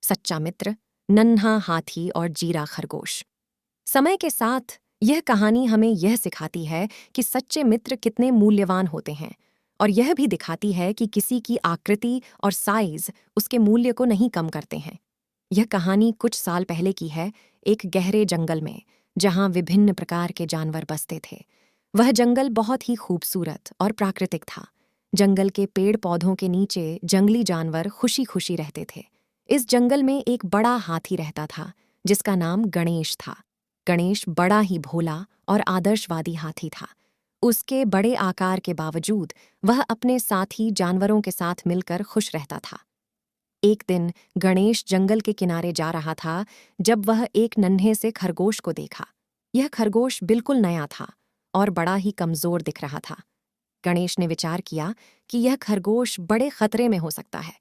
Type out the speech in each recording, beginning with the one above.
सच्चा मित्र, नन्हा हाथी और जीरा खरगोश। समय के साथ यह कहानी हमें यह सिखाती है कि सच्चे मित्र कितने मूल्यवान होते हैं, और यह भी दिखाती है कि किसी की आकृति और साइज उसके मूल्य को नहीं कम करते हैं। यह कहानी कुछ साल पहले की है, एक गहरे जंगल में, जहां विभिन्न प्रकार के जानवर बसते थे। वह जंगल बहुत ही खूबसूरत और प्राकृतिक था। जंगल के पेड़ पौधों के नीचे जंगली जानवर खुशी खुशी रहते थे। इस जंगल में एक बड़ा हाथी रहता था, जिसका नाम गणेश था। गणेश बड़ा ही भोला और आदर्शवादी हाथी था। उसके बड़े आकार के बावजूद वह अपने साथी जानवरों के साथ मिलकर खुश रहता था। एक दिन गणेश जंगल के किनारे जा रहा था, जब वह एक नन्हे से खरगोश को देखा। यह खरगोश बिल्कुल नया था और बड़ा ही कमजोर दिख रहा था। गणेश ने विचार किया कि यह खरगोश बड़े खतरे में हो सकता है,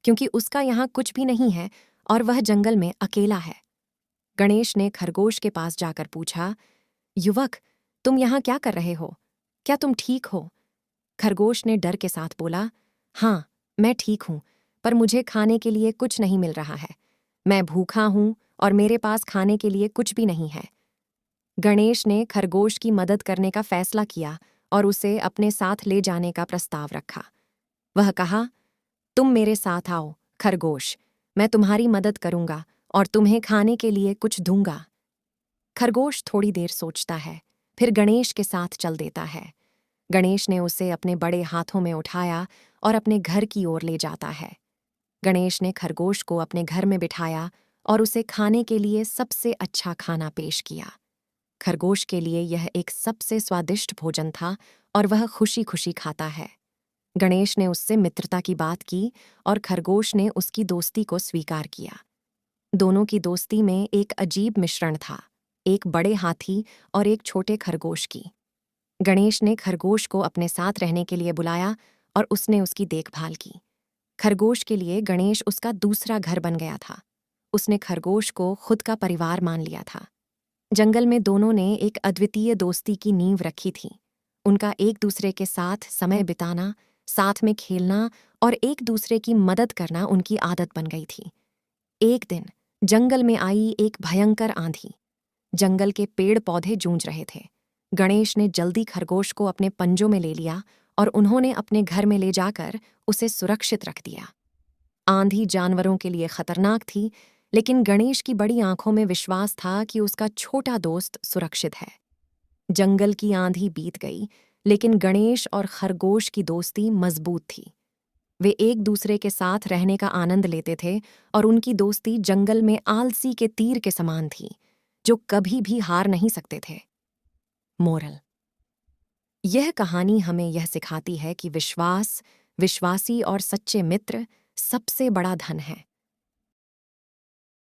क्योंकि उसका यहाँ कुछ भी नहीं है और वह जंगल में अकेला है। गणेश ने खरगोश के पास जाकर पूछा, युवक, तुम यहाँ क्या कर रहे हो? क्या तुम ठीक हो? खरगोश ने डर के साथ बोला, हाँ, मैं ठीक हूँ, पर मुझे खाने के लिए कुछ नहीं मिल रहा है। मैं भूखा हूँ और मेरे पास खाने के लिए कुछ भी नहीं है। गणेश ने खरगोश की मदद करने का फैसला किया और उसे अपने साथ ले जाने का प्रस्ताव रखा। वह कहा, तुम मेरे साथ आओ, खरगोश, मैं तुम्हारी मदद करूंगा और तुम्हें खाने के लिए कुछ दूंगा। खरगोश थोड़ी देर सोचता है, फिर गणेश के साथ चल देता है। गणेश ने उसे अपने बड़े हाथों में उठाया और अपने घर की ओर ले जाता है। गणेश ने खरगोश को अपने घर में बिठाया और उसे खाने के लिए सबसे अच्छा खाना पेश किया। खरगोश के लिए यह एक सबसे स्वादिष्ट भोजन था और वह खुशी खुशी खाता है। गणेश ने उससे मित्रता की बात की और खरगोश ने उसकी दोस्ती को स्वीकार किया। दोनों की दोस्ती में एक अजीब मिश्रण था, एक बड़े हाथी और एक छोटे खरगोश की। गणेश ने खरगोश को अपने साथ रहने के लिए बुलाया और उसने उसकी देखभाल की। खरगोश के लिए गणेश उसका दूसरा घर बन गया था। उसने खरगोश को खुद का परिवार मान लिया था। जंगल में दोनों ने एक अद्वितीय दोस्ती की नींव रखी थी। उनका एक दूसरे के साथ समय बिताना, साथ में खेलना और एक दूसरे की मदद करना उनकी आदत बन गई थी। एक दिन जंगल में आई एक भयंकर आंधी। जंगल के पेड़ पौधे जूझ रहे थे। गणेश ने जल्दी खरगोश को अपने पंजों में ले लिया और उन्होंने अपने घर में ले जाकर उसे सुरक्षित रख दिया। आंधी जानवरों के लिए खतरनाक थी, लेकिन गणेश की बड़ी आंखों में विश्वास था कि उसका छोटा दोस्त सुरक्षित है। जंगल की आंधी बीत गई, लेकिन गणेश और खरगोश की दोस्ती मजबूत थी। वे एक दूसरे के साथ रहने का आनंद लेते थे और उनकी दोस्ती जंगल में आलसी के तीर के समान थी, जो कभी भी हार नहीं सकते थे। मोरल: यह कहानी हमें यह सिखाती है कि विश्वास, विश्वासी और सच्चे मित्र सबसे बड़ा धन है।